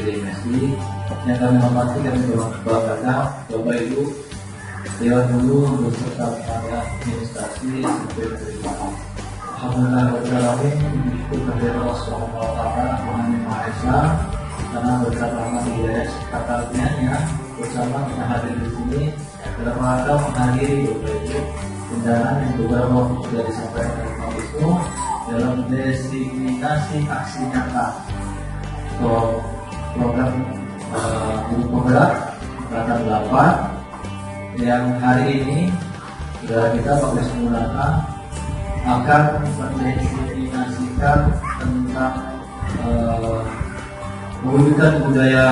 MSI. Yang kami hormati kami banggakan Bapak Ibu Dewan Guru beserta tenaga administrasi sebagai terima. Alhamdulillah berkalamin itu kehadiran Allah Subhanahu wa Ta'ala Tuhan Yang Maha Esa, karena berkat rahmat hidayah karunia-Nya bersama kita hadir di sini dalam rangka menghadiri Bapak Ibu undangan yang beberapa waktu sudah disampaikan oleh Pak Wisnu dalam desiminasi aksi nyata atau program guru penggerak angkatan 8 yang hari ini sudah kita Pak Wisnu gunakan akan mendesiminasikan tentang mewujudkan budaya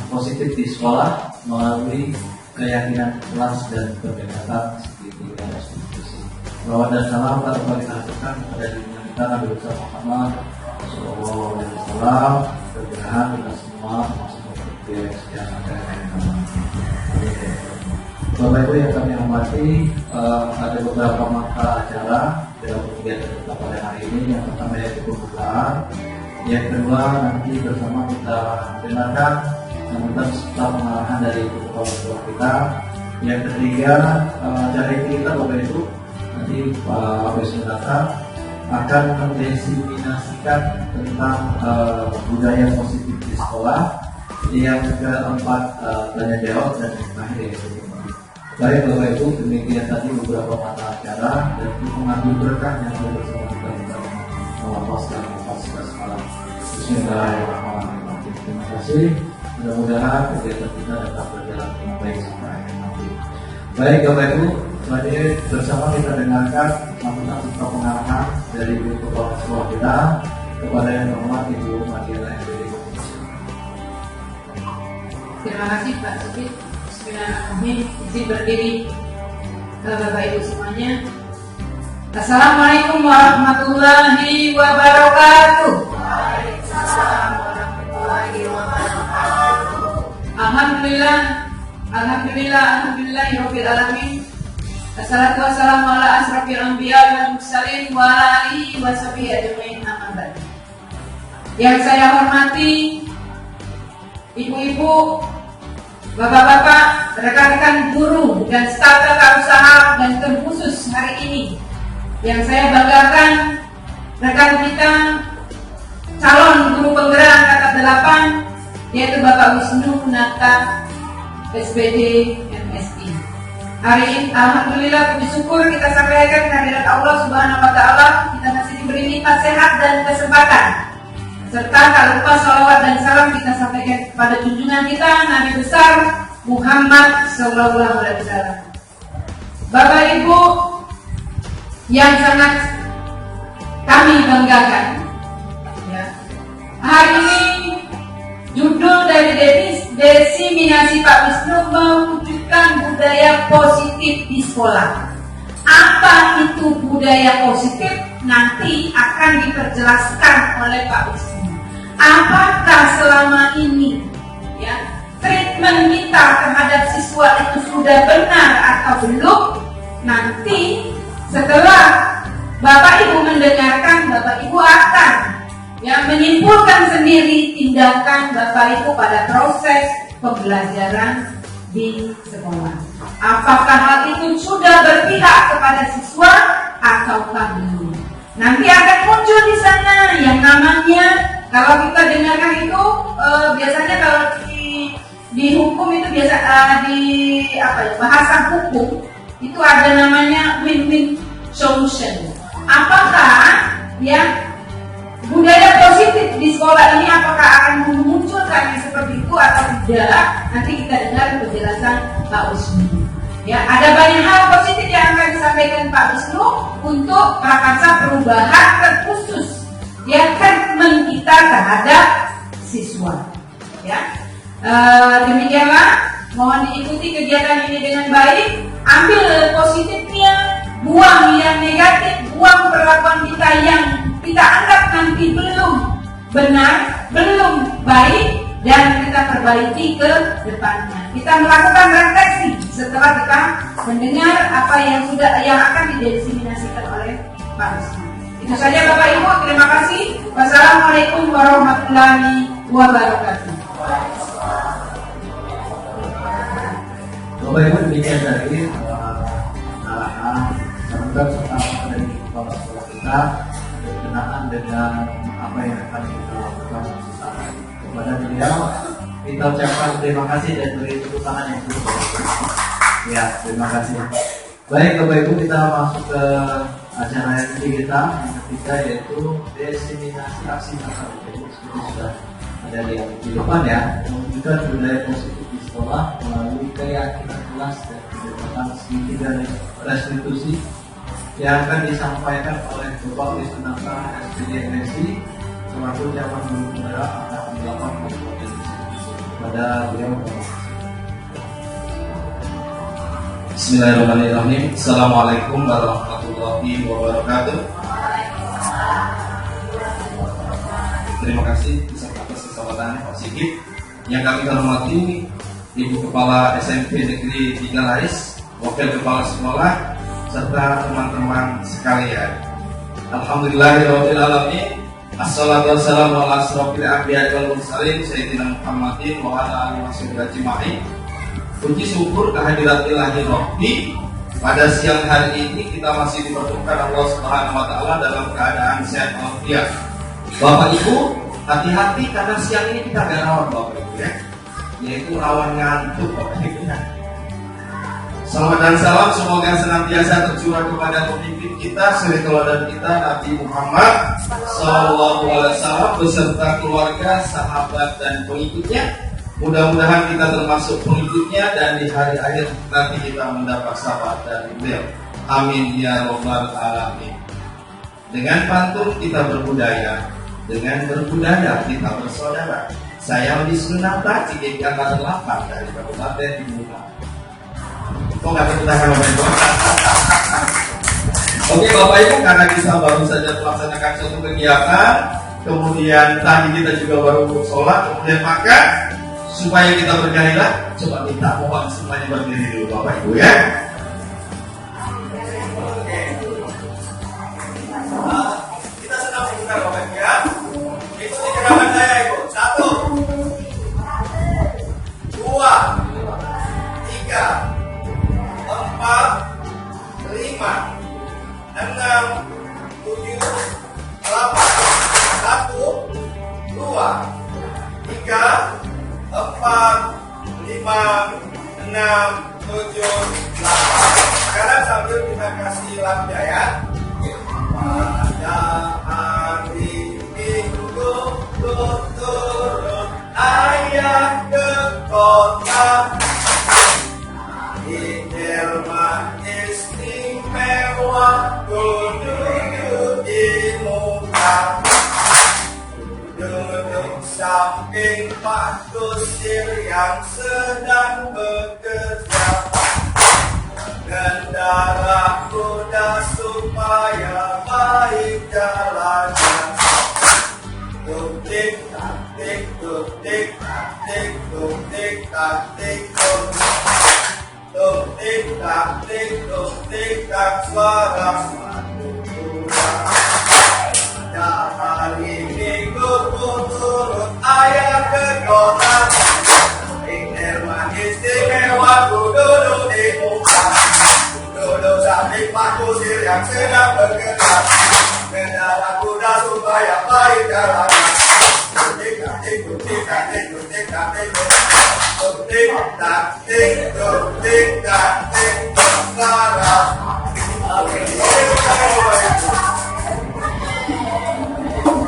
positif di sekolah melalui keyakinan kelas dan kebenaran segitiga institusi. Salawat dan salam kita haturkan kepada junjungan kita Nabi besar Muhammad Sallallahu Alaihi Wasallam. Berkah kita semua masuk ke sekian Bapak Ibu yang kami hormati, ada beberapa mata acara dalam kegiatan kita pada hari ini. Yang pertama yaitu pembukaan, yang kedua nanti bersama kita dengarkan tentang setelah pengarahan dari ketua kita, yang ketiga acara kita Bapak Ibu nanti Pak Wisnu datang akan mendesiminasikan tentang budaya positif di sekolah. Yang keempat tanya jawab, dan yang terakhir yaitu baik Bapak Ibu, demikian tadi beberapa mata acara dan untuk mengambil berkah yang ada bersama kita melapaskan kapasitas malam. Bismillahirrahmanirrahim. Terima kasih. Mudah-mudahan kegiatan kita dapat berjalan dengan baik sampai akhir nanti. Baik Bapak Ibu, selanjutnya bersama kita dengarkan sambutan serta pengarahan dari Ibu Kepala Sekolah kita kepada yang terhormat Ibu Madiana MPD. Terima kasih Pak Sukit. Bismillahirrahmanirrahim. Izin berdiri Bapak Ibu semuanya. Assalamualaikum warahmatullahi wabarakatuh. Waalaikumsalam warahmatullahi wabarakatuh. Alhamdulillahirabbil alamin. Assalatu wassalamu ala asrofil anbiya wal mursalin wa ala alihi wa sahbihi ajmain, amma ba'd. Yang saya hormati ibu-ibu, bapak-bapak, rekan-rekan guru dan staf tata usaha dan terkhusus hari ini yang saya banggakan rekan kita calon guru penggerak angkatan 8 yaitu Bapak Wisnu Nata SPD MSI. Hari ini alhamdulillah puji syukur kita sampaikan kehadirat Allah Subhanahu wa Ta'ala, kita masih diberi nikmat sehat dan kesempatan. Serta tak lupa salawat dan salam kita sampaikan kepada junjungan kita Nabi besar Muhammad Sallallahu Alaihi Wasallam. Bapak Ibu yang sangat kami banggakan, ya. Hari ini judul dari desiminasi Pak Wisnu mewujudkan budaya positif di sekolah. Apa itu budaya positif? Nanti akan diperjelaskan oleh Pak Wisnu. Apakah selama ini ya treatment kita terhadap siswa itu sudah benar atau belum? Nanti setelah Bapak Ibu mendengarkan, Bapak Ibu akan ya menyimpulkan sendiri tindakan Bapak Ibu pada proses pembelajaran di sekolah. Apakah hal itu sudah berpihak kepada siswa ataukah belum? Nanti akan muncul di sana yang namanya, kalau kita dengarkan itu biasanya kalau di hukum itu biasa bahasa hukum itu ada namanya win-win solution. Apakah ya budaya positif di sekolah ini apakah akan memunculkan yang seperti itu atau tidak? Nanti kita dengar penjelasan Pak Wisnu. Ya, ada banyak hal positif yang akan disampaikan Pak Wisnu untuk prakarsa perubahan terkhusus ya treatment kita terhadap siswa. Ya, demikianlah. Mohon diikuti kegiatan ini dengan baik. Ambil positifnya, buang yang negatif, buang perlakuan kita yang kita anggap nanti belum benar, belum baik, dan kita perbaiki ke depannya. Kita melakukan refleksi setelah kita mendengar apa yang akan didesiminasikan oleh Pak Wisnu. Itu saja Bapak Ibu, terima kasih. Wassalamualaikum warahmatullahi wabarakatuh. Bapak Ibu, demikian dari arahan sambutan serta dari kepala sekolah kita berkenaan dengan apa yang akan kita lakukan bersama. Kepada beliau kita ucapkan terima kasih dan beri tepuk tangan yang cukup. Ya, terima kasih. Baik Bapak Ibu, kita masuk ke acara yang kita yang ketiga, yaitu diseminasi aksi nyata. Jadi seperti sudah ada di depan ya, menunjukkan budaya positif di sekolah melalui keyakinan kelas dan kebebasan segitiga restitusi yang akan disampaikan oleh Bapak Wisnanta SPD MSI selaku Camat Guru Penggerak angkatan 8 Kabupaten pada beliau. Bismillahirrahmanirrahim. Assalamualaikum warahmatullahi wabarakatuh. Terima kasih atas kesabarannya Pak Sigit. Yang kami hormati Ibu Kepala SMP Negeri 3 Lais, Wakil Kepala Sekolah, serta teman-teman sekalian. Alhamdulillahirrahmanirrahim. Assalatu wassalamu ala asrofil anbiya'i wal mursalin Sayyidina Muhammadin wa ala alihi wasallam ajma'in. Puji syukur kehadirat ilahi Rabbi. Pada siang hari ini kita masih dipertemukan Allah Subhanahu wa taala dalam keadaan sehat walafiat. Bapak Ibu, hati-hati karena siang ini kita agak rawan Bapak Ibu ya. Yaitu rawan ngantuk Bapak Ibu ya. Salam dan salam semoga senantiasa tercurah kepada pemimpin kita, suri teladan kita Nabi Muhammad sallallahu alaihi wasallam beserta keluarga, sahabat dan pengikutnya. Mudah-mudahan kita termasuk pengikutnya dan di hari akhir nanti kita mendapat syafaat dari beliau. Amin ya rabbal alamin. Dengan pantun kita berbudaya, dengan berbudaya kita bersaudara. Saya Wisnanta Cikik angkatan 8 dari Kabupaten Timur. Kok nggak tepuk tangan Bapak Ibu? Oke Bapak Ibu, karena kita baru saja melaksanakan suatu kegiatan, kemudian tadi kita juga baru sholat, kemudian makan. Supaya kita bergairah, coba minta mohon semuanya berdiri dulu Bapak Ibu ya. Kita sedang membuka Bapak Ibu ya. Ikuti gerakan saya Ibu. 1, 2, 3, 4, 5, 6, 7, 8. Satu, dua, tiga, 4, 5, 6, 7, 8. Sekarang sambil kita kasih lagu ya. Pada hari Minggu turun ayah ke kota. Di rumah istimewa duduk di muka. Duduk samping Pak Kusir yang sedang bekerja. Mengendara kuda supaya baik jalannya. Tuk-tik, tak-tik, tuk-tik, tak-tik, tuk-tik, tak-tik, tuk-tik. Tuk-tik, tak-tik, tuk-tik, tak suara madu kuda. Hari Minggu turun ayah ke kota. Rumah istimewa duduk di muka. Duduk samping Pak Kusir yang sedang bekerja. Mengendara kuda supaya baik jalannya. Tuk-tik, tak-tik, tuk-tik, tak-tik, tuk-tik, tak-tik, tuk-tik, tak-tik, tuk-tik, tak-tik, suara.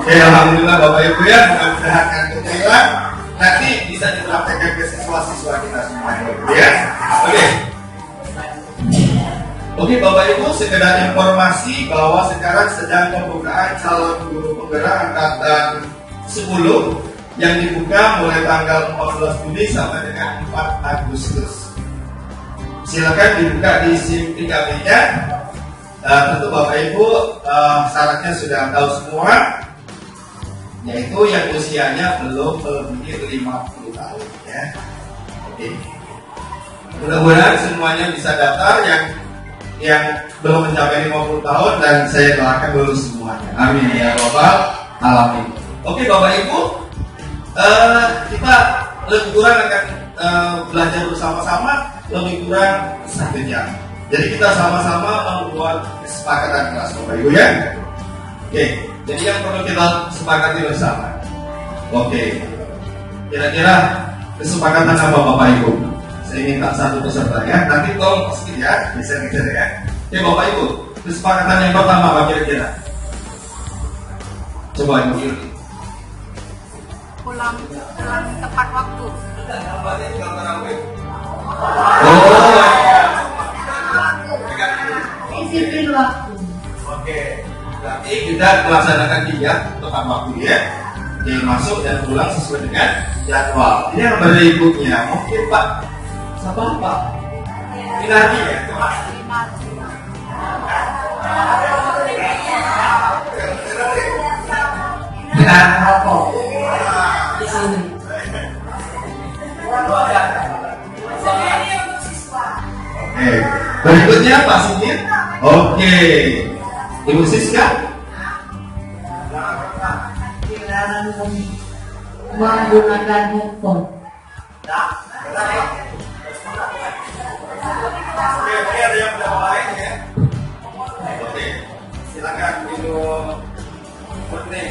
Oke, alhamdulillah Bapak Ibu ya, mudah-mudahan kantuknya hilang. Nanti bisa dipraktekkan ke siswa-siswa kita semua ya. Oke Bapak Ibu, sekedar informasi bahwa sekarang sedang pembukaan calon guru penggerak angkatan 10 yang dibuka mulai tanggal 14 Juni sampai dengan 4 Agustus. Silakan dibuka di SIM 3B-nya. Tentu Bapak Ibu syaratnya sudah tahu semua, yaitu yang usianya belum melebihi 50 tahun ya. Oke. Mudah-mudahan semuanya bisa daftar yang belum mencapai 50 tahun dan saya doakan lulus semuanya. Amin ya rabbal alamin. Oke Bapak Ibu, kita lebih kurang akan belajar bersama-sama lebih kurang 1 jam. Jadi kita sama-sama membuat kesepakatan kelas Bapak Ibu ya. Oke, jadi yang perlu kita sepakati bersama. Oke, kira-kira kesepakatan apa Bapak Ibu? Saya minta satu peserta ya. Nanti tolong sedikit ya, bisa ya. Oke Bapak Ibu, kesepakatan yang pertama apa kira-kira? Coba Ibu Yuri. Pulang tepat waktu. Oh, Disiplin waktu. oke. Berarti kita melaksanakan 3 tepat waktu ya. Oke, masuk dan pulang sesuai dengan jadwal. Ini yang berikutnya, mungkin Pak. Siapa Pak? Minardi ya, coba. Kita rokok di sini. Oke, berikutnya Pak Sigit. Oke, Ibu Siska. Dilarang menggunakan handphone. Oke, ini ada yang udah lain ya. Oke, silakan Ibu Putri.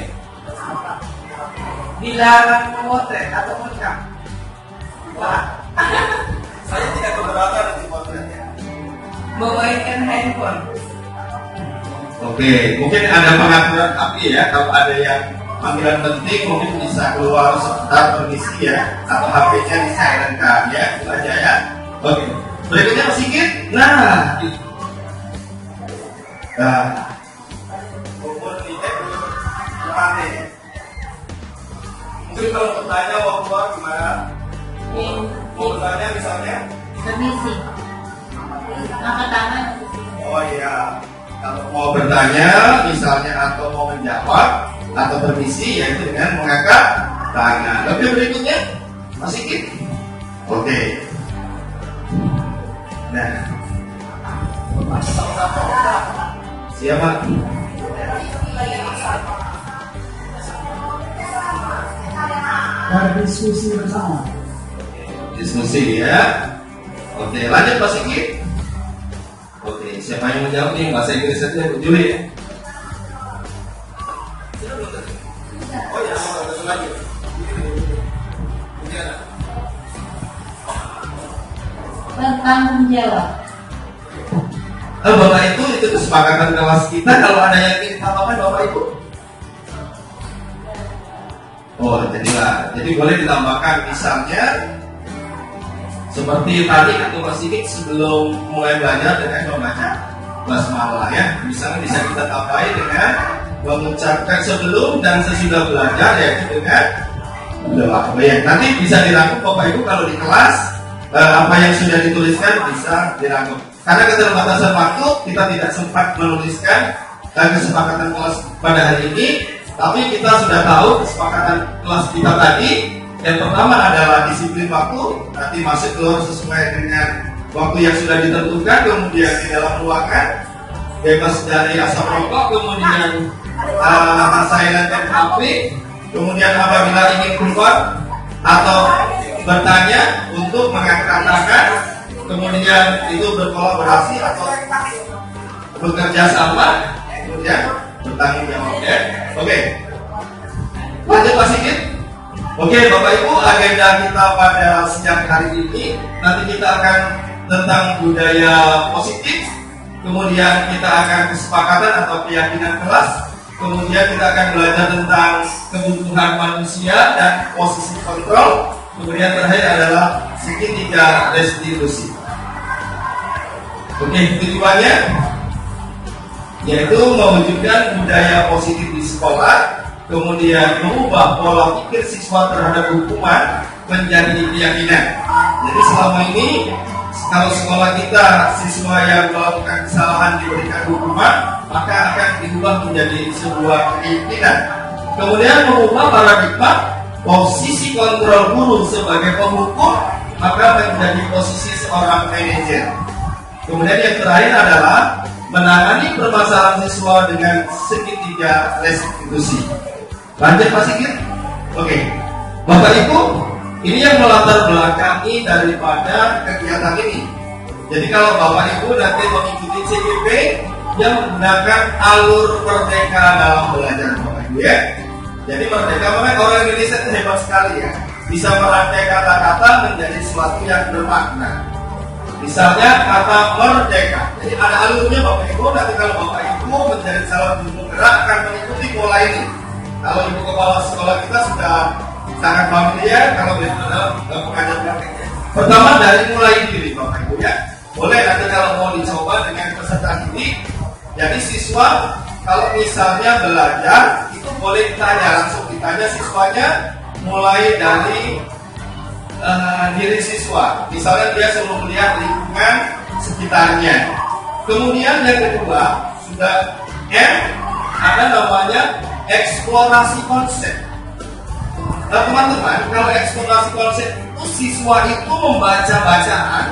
Dilarang memotret atau merekam. Wah, Saya tidak keberatan di potretnya. memainkan handphone. Oke, mungkin ada pengaturan tapi ya, kalau ada yang panggilan penting mungkin bisa keluar sebentar permisi ya, atau HP-nya di silent kan ya, itu aja ya. Oke, berikutnya Mas Sigit. Nah, umur kita mati. Mungkin kalau bertanya mau keluar gimana? Mau bertanya misalnya? Permisi. Angkat tangan. Oh iya, kalau mau bertanya misalnya atau mau menjawab atau permisi yaitu dengan mengangkat tangan. Oke, berikutnya Mas Sigit. Oke. Nah, siapa? Berdiskusi bersama. Diskusi ya. Oke, lanjut Mas Sigit. Oke, siapa yang menjawab nih? Bahasa Inggris saja Bu Juli ya. Oh ya, langsung lagi. Bertanggung jawab. Bapak itu kesepakatan kelas kita. Kalau ada yang ingin tambahkan Bapak Ibu. Oh, jadilah. Jadi boleh ditambahkan misalnya seperti tadi Ketua Sigit sebelum mulai belajar dengan membaca basmalah ya. Misalnya bisa kita tambahin dengan mengucapkan sebelum dan sesudah belajar yaitu dengan doa. Ya, nanti bisa dirangkum Bapak Ibu kalau di kelas apa yang sudah dituliskan bisa dirangkum. Karena keterbatasan waktu kita tidak sempat menuliskan kesepakatan kelas pada hari ini. Tapi kita sudah tahu kesepakatan kelas kita tadi. Yang pertama adalah disiplin waktu, nanti masuk keluar sesuai dengan waktu yang sudah ditentukan, kemudian di dalam ruangan bebas dari asap rokok, kemudian silent HP, kemudian apabila ingin keluar atau bertanya untuk mengangkat tangan, kemudian itu berkolaborasi atau bekerja sama, kemudian bertanggung jawab ya. Oke, lanjut Pak Sigit. Oke Bapak Ibu, agenda kita pada siang hari ini nanti kita akan tentang budaya positif, kemudian kita akan kesepakatan atau keyakinan kelas, kemudian kita akan belajar tentang kebutuhan manusia dan posisi kontrol, kemudian terakhir adalah segitiga restitusi. Oke, tujuannya yaitu mewujudkan budaya positif di sekolah, kemudian mengubah pola pikir siswa terhadap hukuman menjadi keyakinan. Jadi selama ini kalau sekolah kita siswa yang melakukan kesalahan diberikan hukuman, maka akan diubah menjadi sebuah keyakinan. Kemudian mengubah paradigma posisi kontrol guru sebagai penghukum, maka menjadi posisi seorang manajer. Kemudian yang terakhir adalah menangani permasalahan siswa dengan segitiga restitusi. Lanjut Pak Sigit. Oke, Bapak Ibu, Ini yang melatar belakangi daripada kegiatan ini. Jadi kalau Bapak Ibu nanti mengikuti CGP, yang menggunakan alur merdeka dalam belajar Bapak Ibu ya. Jadi merdeka, makanya orang Indonesia itu hebat sekali ya, bisa merangkai kata-kata menjadi sesuatu yang bermakna. Misalnya kata merdeka, jadi ada alurnya Bapak Ibu. Nanti kalau Bapak Ibu menjadi salah satu penggerak akan mengikuti pola ini. Kalau Ibu Kepala Sekolah kita sudah sangat familiar kalau dalam pengajar prakteknya. Pertama dari mulai diri Bapak Ibu ya. Boleh nanti kalau mau dicoba dengan peserta didik. Jadi siswa kalau misalnya belajar itu boleh ditanya, langsung ditanya siswanya mulai dari diri siswa. Misalnya dia selalu melihat lingkungan sekitarnya. Kemudian yang kedua sudah ada namanya eksplorasi konsep. Nah teman-teman, kalau eksplorasi konsep itu siswa itu membaca bacaan,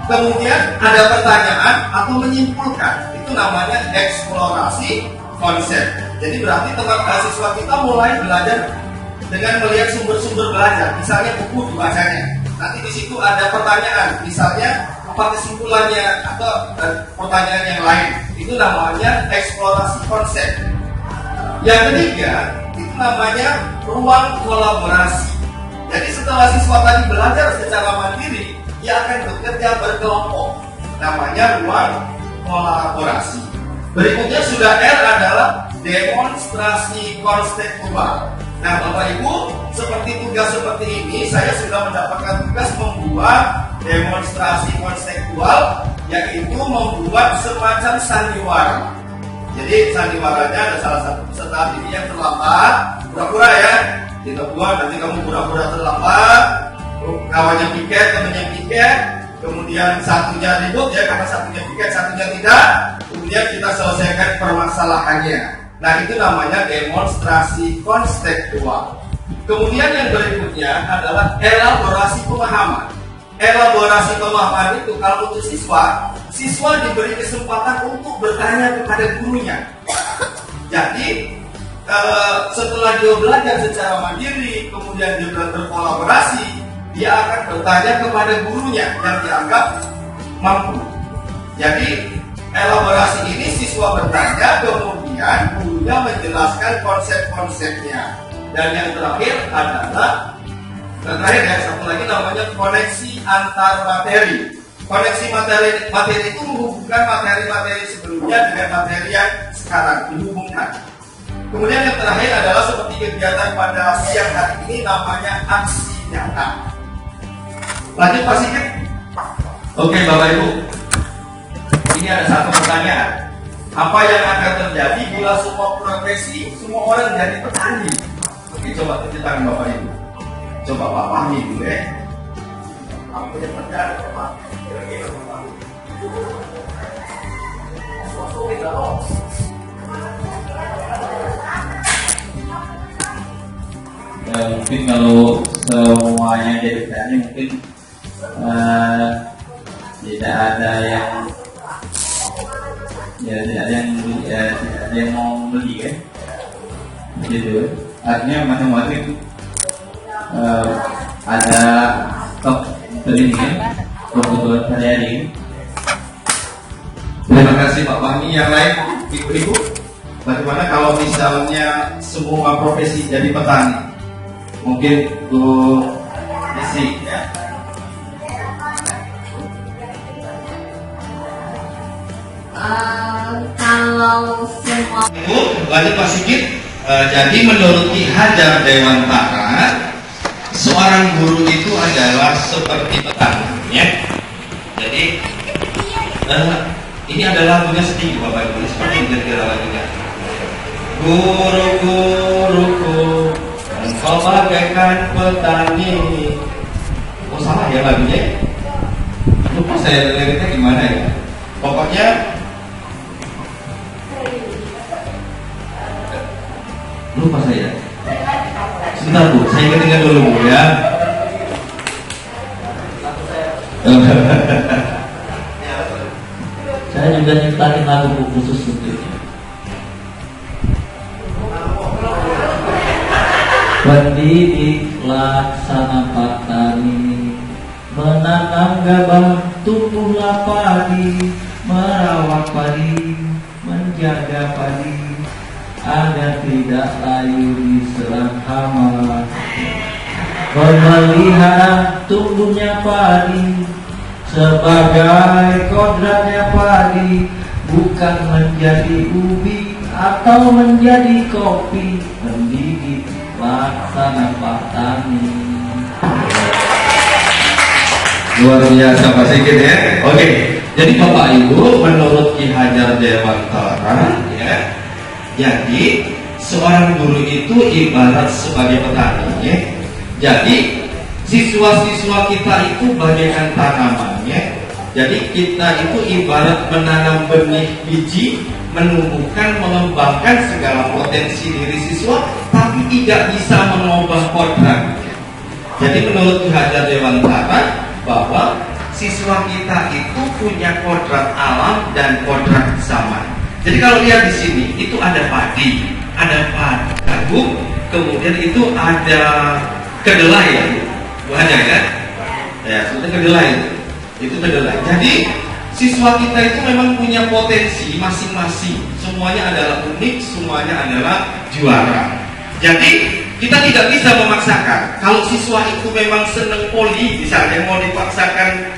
kemudian ada pertanyaan atau menyimpulkan. Itu namanya eksplorasi konsep. Jadi berarti teman-teman siswa kita mulai belajar dengan melihat sumber-sumber belajar. Misalnya buku dibacanya. Nanti di situ ada pertanyaan. Misalnya apa kesimpulannya atau pertanyaan yang lain. Itu namanya eksplorasi konsep. Yang ketiga itu namanya ruang kolaborasi. Jadi setelah siswa tadi belajar secara mandiri, dia akan bekerja berkelompok. Namanya ruang kolaborasi. Berikutnya sudah R adalah demonstrasi konseptual. Nah Bapak Ibu, seperti tugas seperti ini, saya sudah mendapatkan tugas membuat demonstrasi konseptual, yaitu membuat semacam sandiwara. Jadi sandiwaranya ada salah satu peserta ini yang terlambat, pura-pura ya. Kita buat, nanti kamu pura-pura terlambat, kawannya piket, temannya piket, kemudian satunya ribut ya karena satunya piket, satunya tidak, kemudian kita selesaikan permasalahannya. Nah itu namanya demonstrasi konseptual. Kemudian yang berikutnya adalah elaborasi pemahaman. Elaborasi pemahaman itu kalau untuk siswa diberi kesempatan untuk bertanya kepada gurunya. Jadi setelah dia belajar secara mandiri, kemudian dia berkolaborasi, dia akan bertanya kepada gurunya yang dianggap mampu. Jadi elaborasi ini siswa bertanya, kemudian gurunya menjelaskan konsep-konsepnya. Dan yang terakhir adalah satu lagi namanya koneksi antar materi. Koneksi materi itu menghubungkan materi-materi sebelumnya dengan materi yang sekarang dihubungkan. Kemudian yang terakhir adalah seperti kegiatan pada siang hari ini namanya aksi nyata. Lanjut Pak Sigit. Oke Bapak Ibu, ini ada satu pertanyaan. Apa yang akan terjadi bila semua profesi, semua orang jadi petani? Oke, coba tunjuk tangan Bapak Ibu. Coba Pak pahami dulu ya. Apa yang terjadi Pak? Mungkin kalau semuanya jadi petani mungkin tidak ada yang mau beli kan, gitu. Artinya masing-masing ada stok ini kan, kebutuhan sehari-hari. Terima kasih Pak Fahmi. Yang lain Ibu-ibu, bagaimana kalau misalnya semua profesi jadi petani? Mungkin Bu Desi ya. Kalau semua Ibu, lanjut Pak Sigit. Jadi menurut Ki Hajar Dewantara, seorang guru itu adalah seperti petani ya. Jadi ini adalah lagunya sedih Bapak Ibu, seperti kira-kira lagunya. Guru-guruku, engkau bagaikan petani. Oh salah ya lagunya. Lupa saya liriknya gimana ya. Pokoknya lupa saya. Sebentar Bu, saya ingat dulu Bu ya. Saya juga nyiptain lagu khusus untuk Pendidik laksana petani, menanam gabah tumbuhlah padi, merawat padi, menjaga padi, agar tidak layu diserang hama. Memelihara tumbuhnya padi, sebagai kodratnya padi, bukan menjadi ubi atau menjadi kopi. Pendidik laksana petani. Luar biasa Pak Sigit ya. Oke, jadi Bapak Ibu, menurut Ki Hajar Dewantara ya, jadi seorang guru itu ibarat sebagai petani ya. Jadi siswa-siswa kita itu bagaikan tanamannya. Jadi kita itu ibarat menanam benih biji, menumbuhkan, mengembangkan segala potensi diri siswa, tapi tidak bisa mengubah kodrat. Jadi menurut Ki Hajar Dewantara bahwa siswa kita itu punya kodrat alam dan kodrat zaman. Jadi kalau lihat di sini itu ada padi, ada jagung, kemudian itu ada kedelai ya, banyak kan? Ya, sudah kedelai itu kedelai. Jadi siswa kita itu memang punya potensi masing-masing. Semuanya adalah unik, semuanya adalah juara. Jadi kita tidak bisa memaksakan. Kalau siswa itu memang senang poli, misalnya mau dipaksakan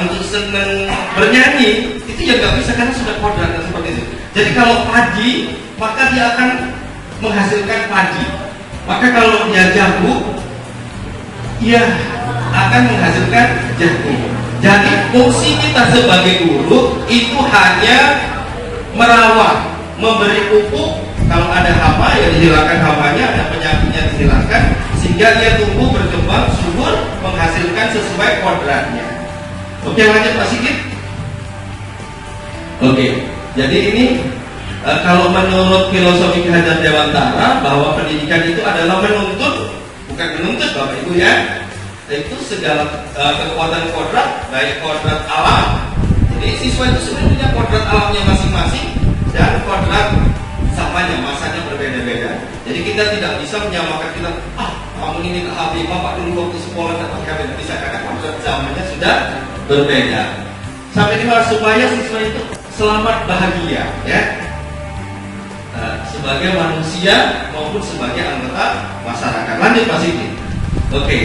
untuk senang bernyanyi, itu ya nggak bisa karena sudah kodratnya seperti itu. Jadi kalau padi, maka dia akan menghasilkan padi. Maka kalau dia jagung, ia akan menghasilkan jagung. Jadi fungsi kita sebagai guru itu hanya merawat, memberi pupuk. Kalau ada hama ya dihilangkan hamanya, ada penyakitnya dihilangkan, sehingga dia tumbuh, berkembang, subur, menghasilkan sesuai kodratnya. Oke, lanjut Pak Sigit. Oke, jadi ini kalau menurut filosofi Ki Hajar Dewantara bahwa pendidikan itu adalah menuntut, bukan menuntut Bapak Ibu ya. Itu segala kekuatan kodrat, baik kodrat alam. Jadi siswa itu sebenarnya punya kodrat alamnya masing-masing dan kodrat samanya, masanya berbeda-beda. Jadi kita tidak bisa menyamakan kita, kamu ini tak habis, Bapak dulu waktu sekolah tidak bisa, karena kodrat zamannya sudah berbeda. Sampai di mana supaya siswa itu selamat bahagia ya, sebagai manusia maupun sebagai anggota masyarakat. Lanjut Pak Siti. Oke,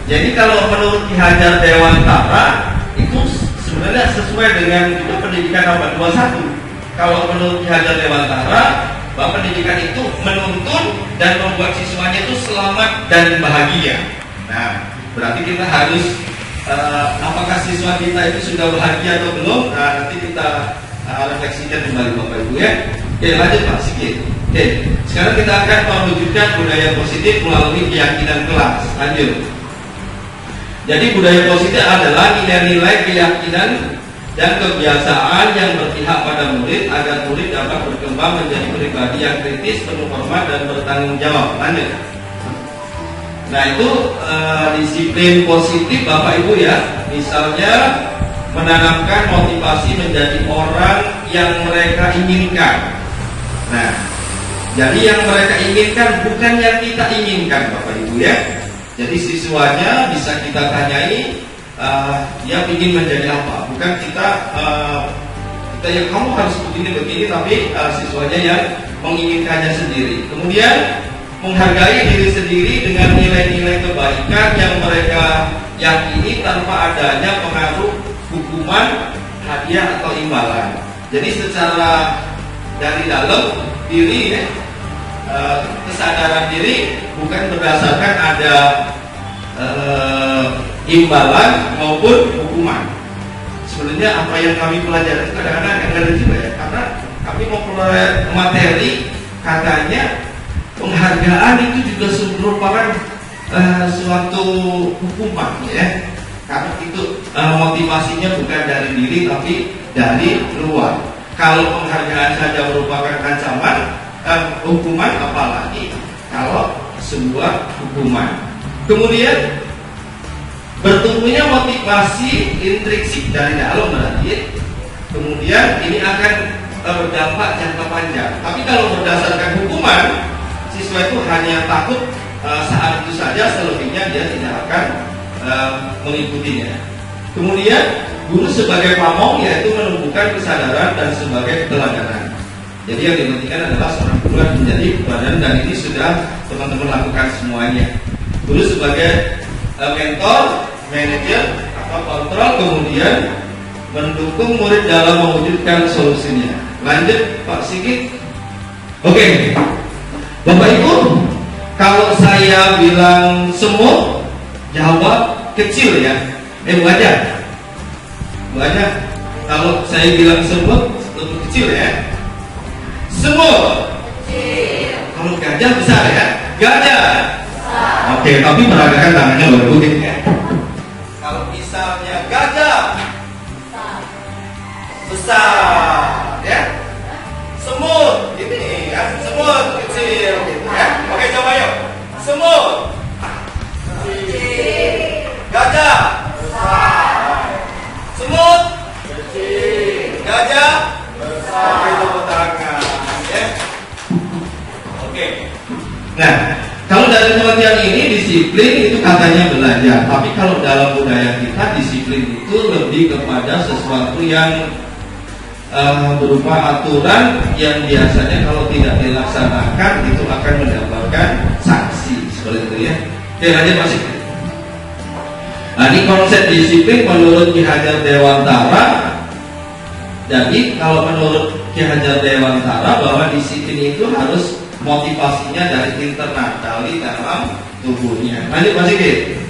jadi kalau menurut Ki Hajar Dewantara itu sebenarnya sesuai dengan juga pendidikan abad 21. Kalau menurut Ki Hajar Dewantara, bahwa pendidikan itu menuntun dan membuat siswanya itu selamat dan bahagia. Nah, berarti kita harus apakah siswa kita itu sudah bahagia atau belum? Nah, nanti kita refleksikan kembali Bapak Ibu ya. Oke, lanjut Pak Sigit. Oke, sekarang kita akan mewujudkan budaya positif melalui keyakinan kelas. Lanjut. Jadi budaya positif adalah nilai-nilai keyakinan dan kebiasaan yang berpihak pada murid agar murid dapat berkembang menjadi pribadi yang kritis, penuh hormat dan bertanggung jawab. Lanjut. Nah itu disiplin positif Bapak Ibu ya. Misalnya menanamkan motivasi menjadi orang yang mereka inginkan. Nah, jadi yang mereka inginkan bukan yang kita inginkan Bapak Ibu ya. Jadi siswanya bisa kita tanyai, dia ingin menjadi apa? Bukan kita yang kamu harus begini, tapi siswanya yang menginginkannya sendiri. Kemudian menghargai diri sendiri dengan nilai-nilai kebaikan yang mereka yakini tanpa adanya pengaruh hukuman, hadiah atau imbalan. Jadi secara dari dalam diri ya, kesadaran diri bukan berdasarkan ada imbalan maupun hukuman. Sebenarnya apa yang kami pelajari kadang-kadang agak ngeri juga ya, karena kami mau materi katanya penghargaan itu juga merupakan suatu hukuman ya, karena itu motivasinya bukan dari diri tapi dari luar. Kalau penghargaan saja merupakan ancaman, hukuman apalagi kalau sebuah hukuman. Kemudian bertumbuhnya motivasi intrinsik dari dalam berarti. Kemudian ini akan berdampak jangka panjang. Tapi kalau berdasarkan hukuman, siswa itu hanya takut saat itu saja, selebihnya dia tidak akan mengikutinya. Kemudian guru sebagai pamong yaitu menumbuhkan kesadaran dan sebagai keteladanan. Jadi yang dipentingkan adalah seorang guru yang menjadi badan, dan ini sudah teman-teman lakukan semuanya. Guru sebagai mentor, manajer, atau kontrol, kemudian mendukung murid dalam mewujudkan solusinya. Lanjut Pak Sigit. Oke, Bapak Ibu, kalau saya bilang semut, jawab kecil ya. Bu aja. Kalau saya bilang semut, lebih kecil ya. Semut. Kalau gajah besar ya. Gajah. Oke, tapi peragakan tangannya baru ya. Kalau misalnya gajah besar ya. Semut ini ya, semut kecil gitu ya. Oke, coba yuk. Semut kecil. Gajah besar. Semut kecil. Gajah besar. Oke, tepuk tangan ya. Oke. Nah, kalau dari pengertian ini disiplin itu katanya belajar, tapi kalau dalam budaya kita disiplin itu lebih kepada sesuatu yang berupa aturan yang biasanya kalau tidak dilaksanakan itu akan mendapatkan sanksi seperti itu ya. Oke, lanjut masih. Nah, ini konsep disiplin menurut Ki Hajar Dewantara. Jadi kalau menurut Ki Hajar Dewantara bahwa disiplin itu harus motivasinya dari internal, dari dalam tubuhnya. Lanjut Mas Sigit.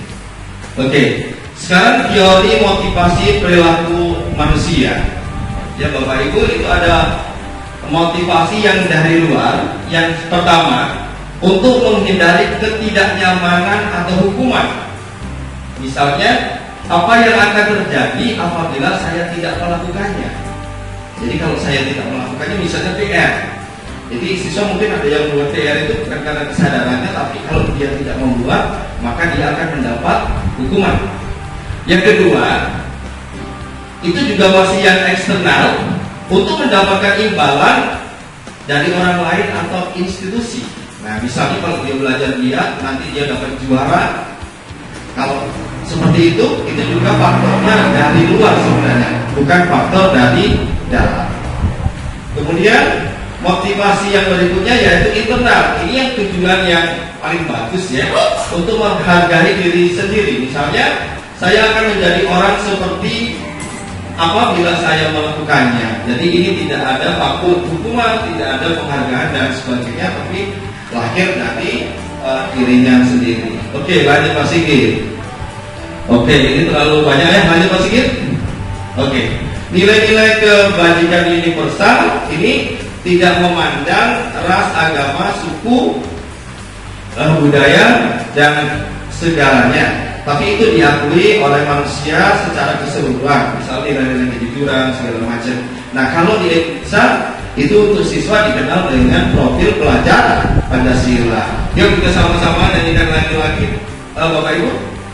Oke, sekarang teori motivasi perilaku manusia. Ya Bapak Ibu, itu ada motivasi yang dari luar. Yang pertama, untuk menghindari ketidaknyamanan atau hukuman. Misalnya, apa yang akan terjadi apabila saya tidak melakukannya. Jadi kalau saya tidak melakukannya, misalnya PR. Jadi siswa mungkin ada yang membuat PR itu bukan karena kesadarannya, tapi kalau dia tidak membuat, maka dia akan mendapat hukuman. Yang kedua, itu juga masih yang eksternal, untuk mendapatkan imbalan dari orang lain atau institusi. Nah, misalnya kalau dia belajar giat, nanti dia dapat juara. Kalau seperti itu juga faktornya dari luar sebenarnya, bukan faktor dari dalam. Kemudian motivasi yang berikutnya yaitu internal. Ini yang tujuan yang paling bagus ya, untuk menghargai diri sendiri. Misalnya, saya akan menjadi orang seperti apabila saya melakukannya. Jadi ini tidak ada faktor hukuman, tidak ada penghargaan dan sebagainya, tapi lahir dari dirinya sendiri. Oke, lanjut Pak Sigit. Oke, ini terlalu banyak ya, lanjut Pak Sigit. Oke, nilai-nilai kebajikan universal ini tidak memandang ras, agama, suku, budaya dan segalanya. Tapi itu diakui oleh manusia secara keseluruhan, misalnya nilai-nilai kejujuran segala macam. Nah, kalau di Indonesia itu untuk siswa dikenal dengan profil pelajar Pancasila. Yuk kita sama-sama nyanyikan lagi, Bapak Ibu,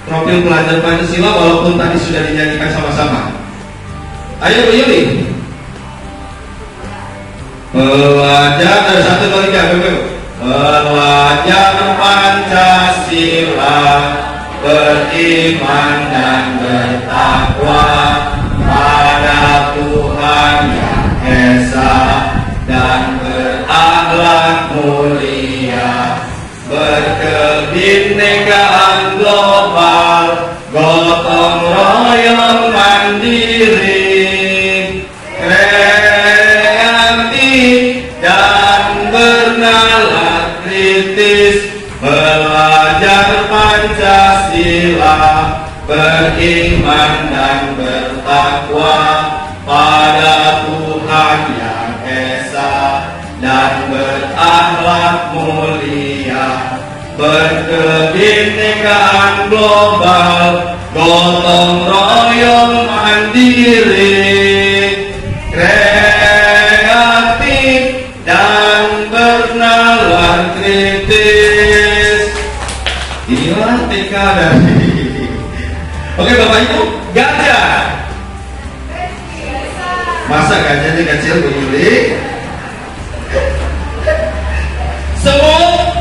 profil pelajar Pancasila walaupun tadi sudah dinyanyikan sama-sama. Ayo Bu Yuli. Pelajar, ada 1, 2, 3, Bapak Ibu. Pelajar Pancasila, beriman dan bertakwa pada Tuhan Yang Esa, dan berakhlak mulia, berkebinekaan global, gotong royong mandiri, kreatif dan bernalar kritis, belajar Pancasila, beriman dan bertakwa pada Tuhan Yang Esa, dan berakhlak mulia, berkebinekaan global, gotong royong mandiri, kreatif dan bernalar kritis. Inilah TK dari. Oke Bapak Ibu, gajah. Masa gajahnya kecil Bu Yuli? Semut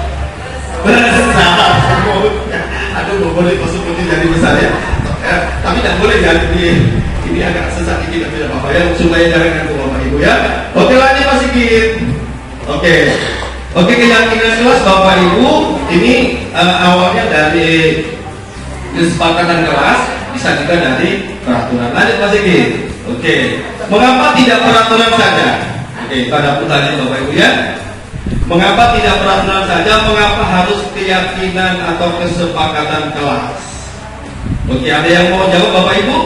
besar. boleh masuk jadi besar ya. Tapi tidak boleh ya, ini agak sesat dikit tidak apa-apa ya, supaya jangan ngantuk Bapak Ibu ya. Oke, lanjut Pak Sigit. Oke, keyakinan kelas Bapak Ibu ini awalnya dari kesepakatan kelas, bisa juga dari peraturan. Lanjut Pak Sigit. Oke, mengapa tidak peraturan saja? Oke, pada pertanyaan Bapak Ibu ya. Mengapa tidak peraturan saja? Mengapa harus keyakinan atau kesepakatan kelas? Oke, ada yang mau jawab Bapak Ibu?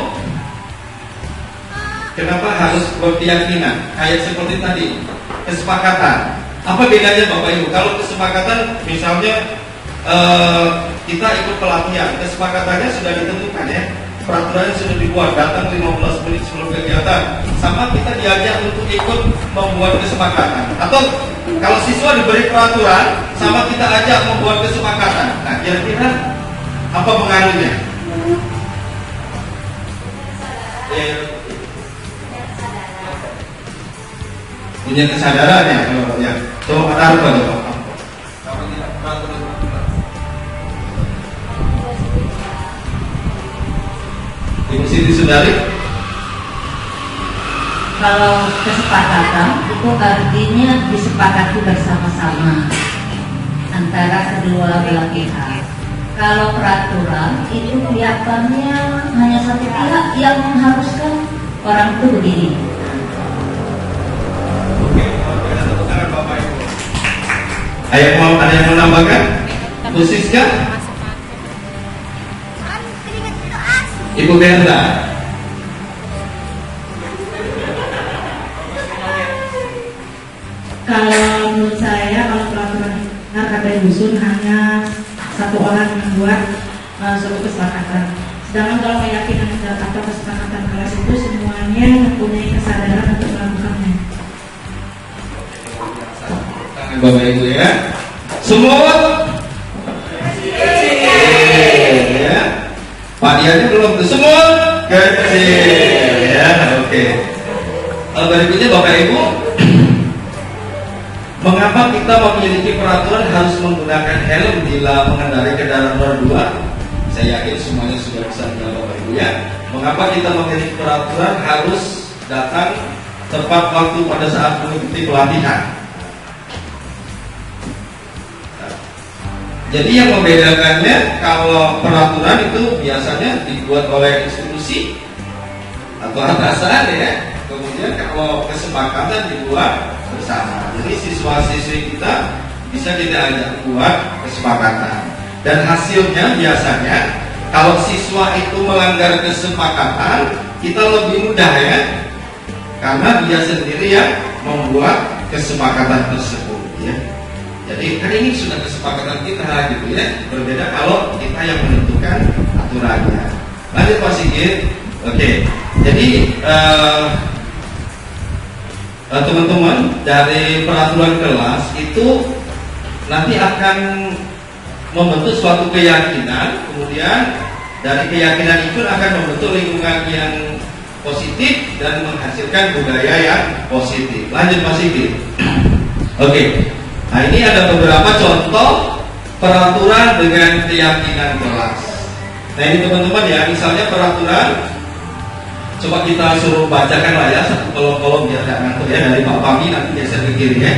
Kenapa harus berkeyakinan? Kayak seperti tadi, kesepakatan. Apa bedanya Bapak Ibu? Kalau kesepakatan misalnya kita ikut pelatihan, kesepakatannya sudah ditentukan ya. Peraturannya sudah dibuat, datang 15 menit sebelum kegiatan. Sama kita diajak untuk ikut membuat kesepakatan. Atau kalau siswa diberi peraturan, sama kita ajak membuat kesepakatan. Nah, kira-kira apa pengaruhnya? Punya kesadaran ya, ya. Coba ada apa coba? Kalau tidak peraturan. Ibu Siti Sundari. Kalau kesepakatan itu artinya disepakati bersama-sama antara kedua belah pihak. Kalau peraturan itu kelihatannya hanya satu pihak yang mengharuskan orang itu begini. Bapak Ibu. Ada yang mau menambahkan? Bu Siska? Ibu Berda. Kalau menurut saya, kalau peraturan RKP dusun hanya satu orang yang membuat suatu kesepakatan. Sedangkan kalau keyakinan atau kesepakatan kelas itu semuanya mempunyai kesadaran untuk melakukannya. Bapak Ibu ya. Semua ya. Pak Dianya belum semua kecil ya. Oke. Berikutnya Bapak Ibu, mengapa kita memiliki peraturan harus menggunakan helm bila mengendarai kendaraan roda 2? Saya yakin semuanya sudah bisa menjawab Bapak Ibu ya. Mengapa kita memiliki peraturan harus datang tepat waktu pada saat mengikuti pelatihan? Jadi yang membedakannya, kalau peraturan itu biasanya dibuat oleh institusi atau atasan ya. Kemudian kalau kesepakatan dibuat bersama. Jadi siswa-siswi kita bisa kita ajak buat kesepakatan. Dan hasilnya biasanya kalau siswa itu melanggar kesepakatan, kita lebih mudah ya. Karena dia sendiri yang membuat kesepakatan tersebut ya. Jadi kan ini sudah kesepakatan kita gitu ya. Berbeda kalau kita yang menentukan aturannya. Lanjut Pak Sigit. Oke. Jadi teman-teman, dari peraturan kelas itu nanti akan membentuk suatu keyakinan. Kemudian dari keyakinan itu akan membentuk lingkungan yang positif dan menghasilkan budaya yang positif. Lanjut Pak Sigit. Oke. Nah, ini ada beberapa contoh peraturan dengan keyakinan kelas. Nah, ini teman-teman ya, misalnya peraturan, coba kita suruh bacakan lah ya, satu kolom-kolom biar tidak ngantuk ya, dari Pak Pami nanti geser ke kiri ya.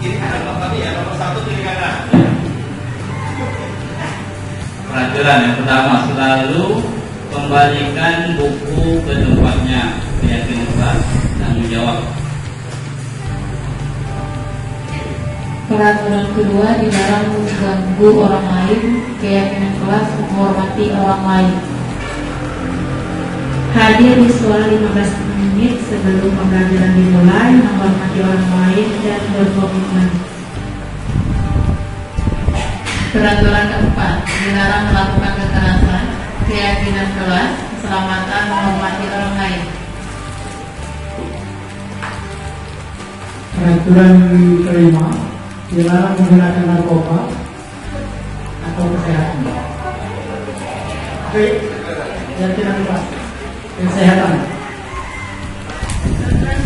Ini ada Pak Pami ya, nomor 1 kiri kanan. Peraturan yang pertama, selalu kembalikan buku ke tempatnya. Keyakinan kelas, tanggung jawab. Peraturan kedua, dilarang mengganggu orang lain. Keyakinan kelas, menghormati orang lain. Hadir di sekolah 15 menit sebelum pembelajaran dimulai, menghormati orang lain dan berkomitmen. Peraturan keempat, dilarang melakukan kekerasan. Keyakinan kelas, keselamatan, menghormati orang lain. Peraturan kelima, dilarang menggunakan narkoba atau kesehatan. Oke, keyakinan kelas, kesehatan.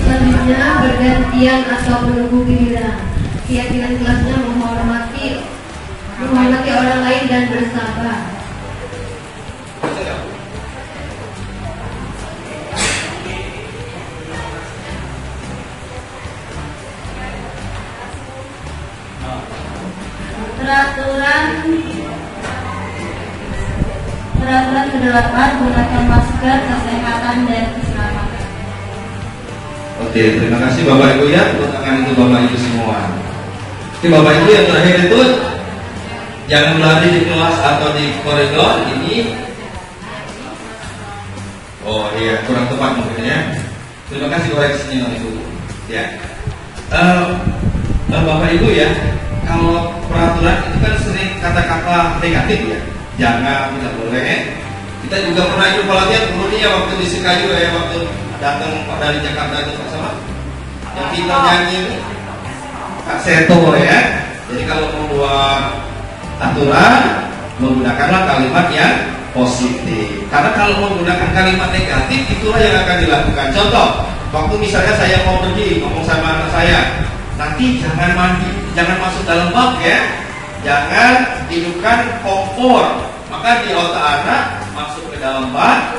Selanjutnya, bergantian atau menunggu giliran. Keyakinan kelasnya menghormati orang lain damai dan bersabar. Peraturan ke-8, gunakan masker, kesehatan dan keselamatan. Oke, terima kasih Bapak Ibu ya, untuk tangan itu Bapak Ibu semua. Oke Bapak Ibu, yang terakhir itu jangan berlari di kelas atau di koridor ini. Oh iya, kurang tepat mungkin ya. Terima kasih koreksinya Ibu. Ya, Bapak Ibu ya, kalau peraturan itu kan sering kata-kata negatif ya. Jangan, tidak boleh. Kita juga pernah ikut pelatihan dulunya waktu di Sekayu ya, waktu datang dari Jakarta itu Pak sama yang kita nyanyi itu Kak Seto ya. Jadi kalau membuat aturan menggunakanlah kalimat yang positif. Karena kalau menggunakan kalimat negatif itulah yang akan dilakukan. Contoh, waktu misalnya saya mau pergi ngomong sama anak saya, nanti jangan mandi, jangan masuk dalam bak ya. Jangan hidupkan kompor. Maka di otak anak masuk ke dalam bak,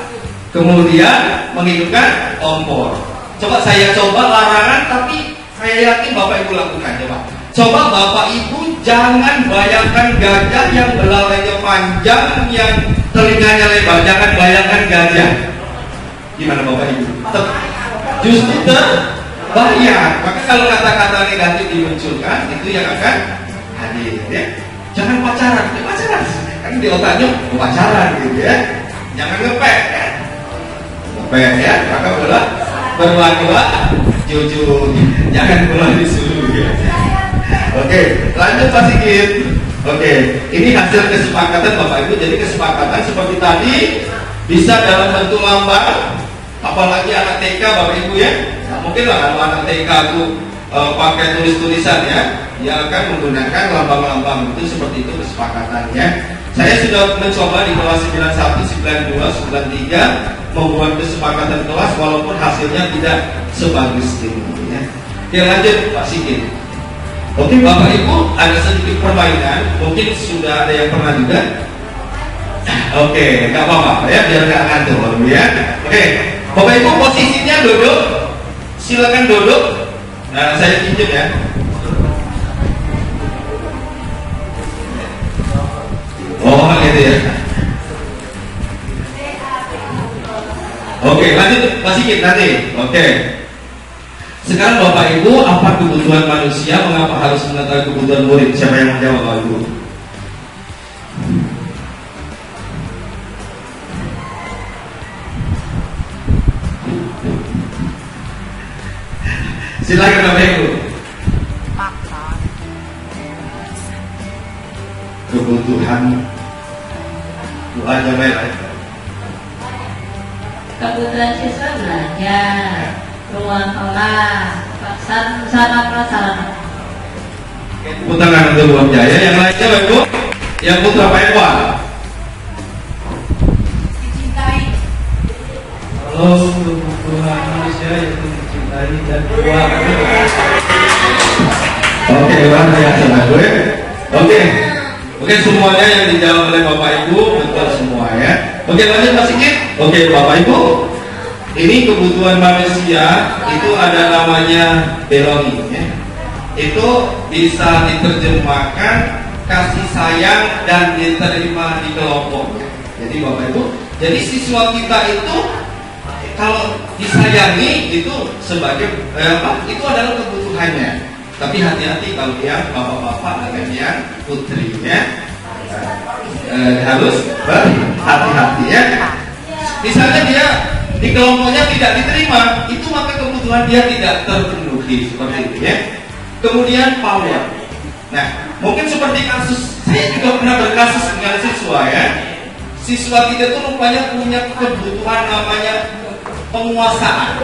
kemudian menghidupkan kompor. Coba saya coba larangan, tapi saya yakin Bapak Ibu lakukan. Coba Bapak Ibu jangan bayangkan gajah yang belalainya panjang, yang telinganya lebar. Jangan bayangkan gajah. Gimana Bapak Ibu? Justru terbayang. Maka kalau kata-kata negatif dimunculkan, itu yang akan hadir ya. Jangan pacaran, pacaran. Kan di otaknya pacaran gitu ya. Jangan ngepek ya. Ngepek ya, maka bola berlaku jujur. Jangan bola disuruh ya. Oke, lanjut Pak Sigit. Oke, ini hasil kesepakatan Bapak Ibu. Jadi kesepakatan seperti tadi bisa dalam bentuk lambang. Apalagi anak TK Bapak Ibu ya. Nah, mungkin lah kalau anak TK itu pakai tulis-tulisan ya, dia akan menggunakan lambang-lambang itu seperti itu kesepakatannya. Saya sudah mencoba di kelas 91, 92, 93 membuat kesepakatan kelas walaupun hasilnya tidak sebagus ini ya. Oke, lanjut Pak Sigit. Oke Bapak Ibu, ada sedikit permainan, mungkin sudah ada yang pernah juga. Oke, nggak apa-apa ya, biar nggak ngantuk ya. Oke, Bapak Ibu posisinya duduk, silakan duduk. Nah, saya pinjam ya. Oh, gitu ya. Oke, lanjut Pak Sigit nanti. Oke. Sekarang Bapak Ibu, apa kebutuhan manusia? Mengapa harus mengetahui kebutuhan murid? Siapa yang menjawab Bapak Ibu? Silakan Bapak Ibu. Kebutuhan aja merah. Kebutuhan siswa belajar, ruang kelas, sarana prasarana. Tepuk tangan untuk Buat Jaya. Yang lainnya Bapak Ibu, yang putra Pak Edwan. Dicintai. Kalau kebutuhan manusia itu mencintai dan kuat. Oke, luar biasa gue. Oke, semuanya yang dijawab oleh Bapak Ibu betul semua ya. Oke, lanjut Pak Sigit. Oke, Bapak Ibu, ini kebutuhan manusia itu ada namanya belonging ya. Itu bisa diterjemahkan kasih sayang dan diterima di kelompoknya. Jadi Bapak Ibu, jadi siswa kita itu kalau disayangi itu sebagai itu adalah kebutuhannya. Tapi hati-hati kalau yang bapak-bapak dan yang putrinya harus berhati-hati ya. Misalnya dia di kelompoknya tidak diterima, itu maka kebutuhan dia tidak terpenuhi seperti itu ya. Kemudian power. Nah, mungkin seperti kasus saya juga pernah berkasus dengan siswa ya. Siswa kita tuh rupanya punya kebutuhan namanya penguasaan.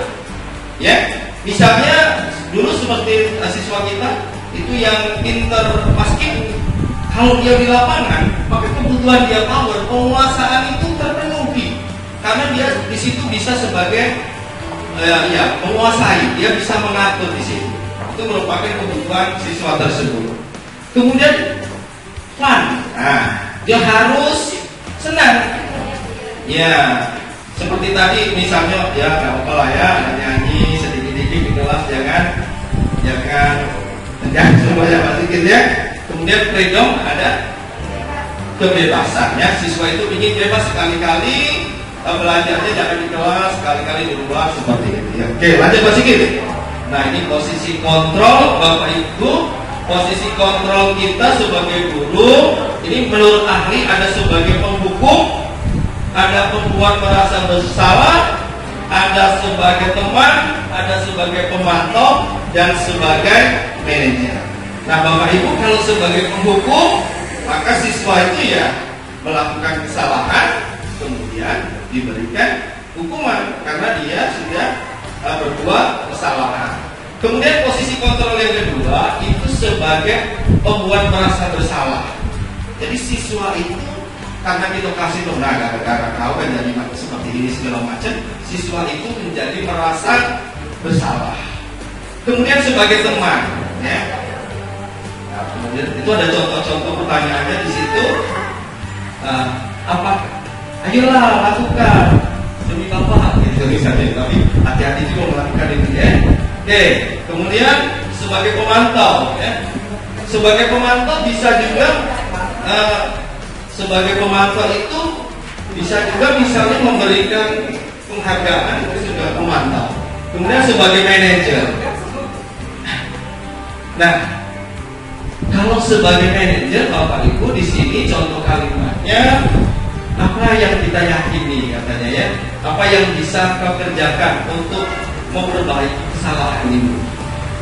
Ya, misalnya dulu seperti siswa kita itu yang pinter basket, kalau dia di lapangan, maka kebutuhan dia power, penguasaan itu terpenuhi karena dia di situ bisa sebagai menguasai, dia bisa mengatur di situ. Itu merupakan kebutuhan siswa tersebut. Kemudian fun, dia harus senang. Ya, seperti tadi misalnya ya nggak apa-apa lah ya, nyanyi sedikit-sedikit di kelas, jangan semuanya sedikit ya. Kemudian freedom, ada kebebasannya. Siswa itu ingin bebas, sekali-kali belajarnya jangan di kelas, sekali-kali di luar seperti itu ya. Oke, lanjut Pak Sigit. Nah, ini posisi kontrol Bapak Ibu. Posisi kontrol kita sebagai guru ini menurut ahli ada sebagai penghukum, ada pembuat merasa bersalah, ada sebagai teman, ada sebagai pemantau, dan sebagai manajer. Nah, Bapak Ibu kalau sebagai penghukum, maka siswa itu ya melakukan kesalahan, kemudian diberikan hukuman karena dia sudah berbuat kesalahan. Kemudian posisi kontrol yang kedua itu sebagai pembuat merasa bersalah. Jadi siswa itu karena kita kasih tuh, nah gara-gara kau kan jadi seperti ini segala macam, siswa itu menjadi merasa bersalah. Kemudian sebagai teman, ya. Nah, kemudian itu ada contoh-contoh pertanyaannya di situ. Apa? Ayolah lakukan demi Bapak. Gitu misalnya, tapi hati-hati juga melakukan itu ya. Oke, kemudian sebagai pemantau, ya. Sebagai pemantau bisa juga sebagai pemantau itu bisa juga misalnya memberikan penghargaan, itu sudah pemantau. Kemudian sebagai manajer. Nah, kalau sebagai manajer Bapak Ibu di sini contoh kalimatnya apa yang kita yakini katanya ya, apa yang bisa kau kerjakan untuk memperbaiki kesalahan ini.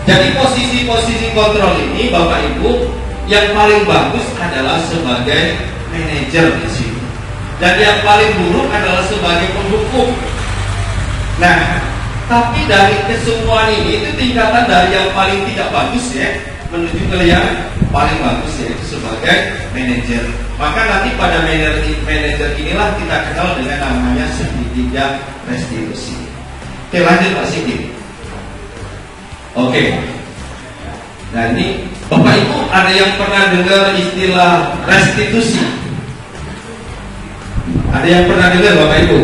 Jadi posisi-posisi kontrol ini Bapak Ibu yang paling bagus adalah sebagai manajer di sini, dan yang paling buruk adalah sebagai penghukum. Nah, tapi dari kesemuaan ini itu tingkatan dari yang paling tidak bagus ya menuju ke yang paling bagus yaitu sebagai manajer. Maka nanti pada manajer inilah kita kenal dengan namanya segitiga restitusi. Oke, lanjut Pak Sigit. Oke. Nah, ini Bapak Ibu ada yang pernah dengar istilah restitusi? Ada yang pernah dengar Bapak Ibu?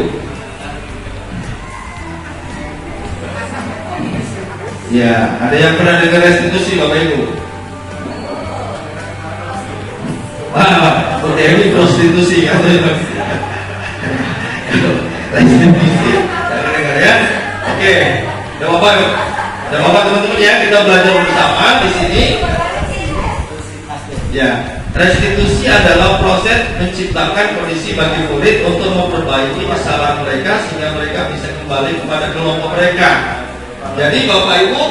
Ya, ada yang pernah dengar restitusi Bapak Ibu? Wah, ini prostitusi kan? Restitusi, dengar ya? Oke, udah Bapak Ibu, udah Bapak teman-teman ya, kita belajar bersama di sini. Ya, restitusi adalah proses menciptakan kondisi bagi murid untuk memperbaiki kesalahan mereka sehingga mereka bisa kembali kepada kelompok mereka. Jadi Bapak Ibu,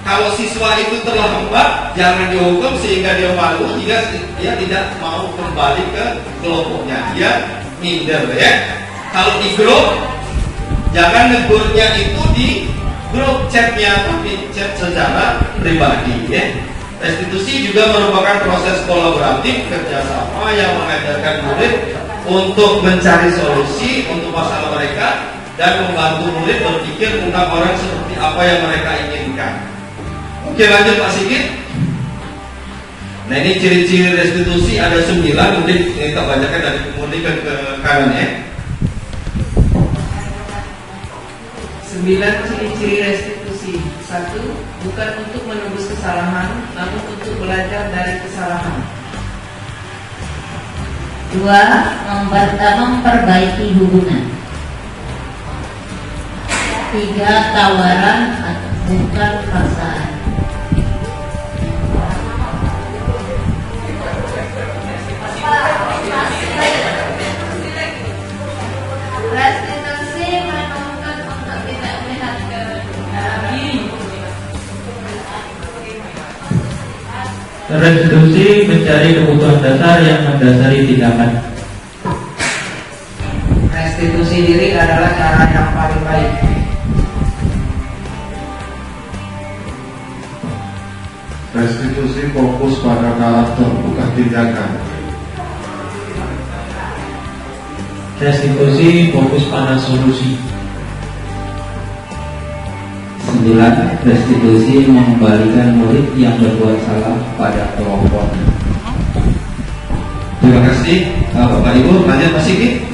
kalau siswa itu terlambat, jangan dihukum sehingga dia malu jika dia tidak mau kembali ke kelompoknya. Dia minder ya. Kalau di grup, jangan negurnya itu di grup chatnya, tapi chat secara pribadi ya. Restitusi juga merupakan proses kolaboratif kerjasama yang mengajarkan murid untuk mencari solusi untuk masalah mereka dan membantu murid berpikir tentang orang seperti apa yang mereka inginkan. Oke, lanjut Pak Sigit. Nah, ini ciri-ciri restitusi ada 9, mungkin kita bacakan dari kemudian ke kanan ya. 9 ciri-ciri restitusi. 1. Bukan untuk menebus kesalahan, namun untuk belajar dari kesalahan. 2. Memperbaiki hubungan. 3. Tawaran bukan paksaan. 4. Restitusi menuntut untuk tidak melihat kebenaran. Restitusi mencari kebutuhan dasar yang mendasari tindakan. Restitusi diri adalah cara yang paling baik. Restitusi fokus pada karakter bukan tindakan. Restitusi fokus pada solusi. 9. Restitusi mengembalikan murid yang berbuat salah pada kelompoknya. Terima kasih. Nah, Bapak Ibu lanjut Pak Sigit.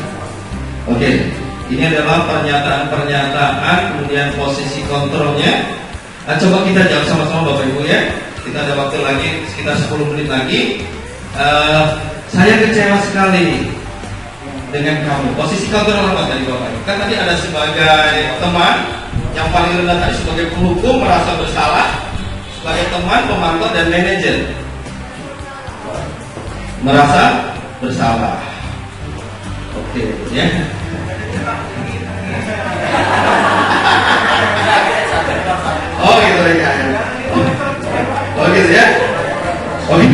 Oke, ini adalah pernyataan-pernyataan, kemudian posisi kontrolnya. Nah, coba kita jawab sama-sama Bapak Ibu ya. Kita ada waktu lagi sekitar 10 menit lagi. Saya kecewa sekali dengan kamu. Posisi kontrol apa tadi Bapak Ibu? Kan tadi ada sebagai teman, yang paling rendah tadi sebagai penghukum merasa bersalah, sebagai teman, pemantau dan manajer merasa bersalah. Oke, ya. Oh gitu ya. Oh gitu ya. Oke.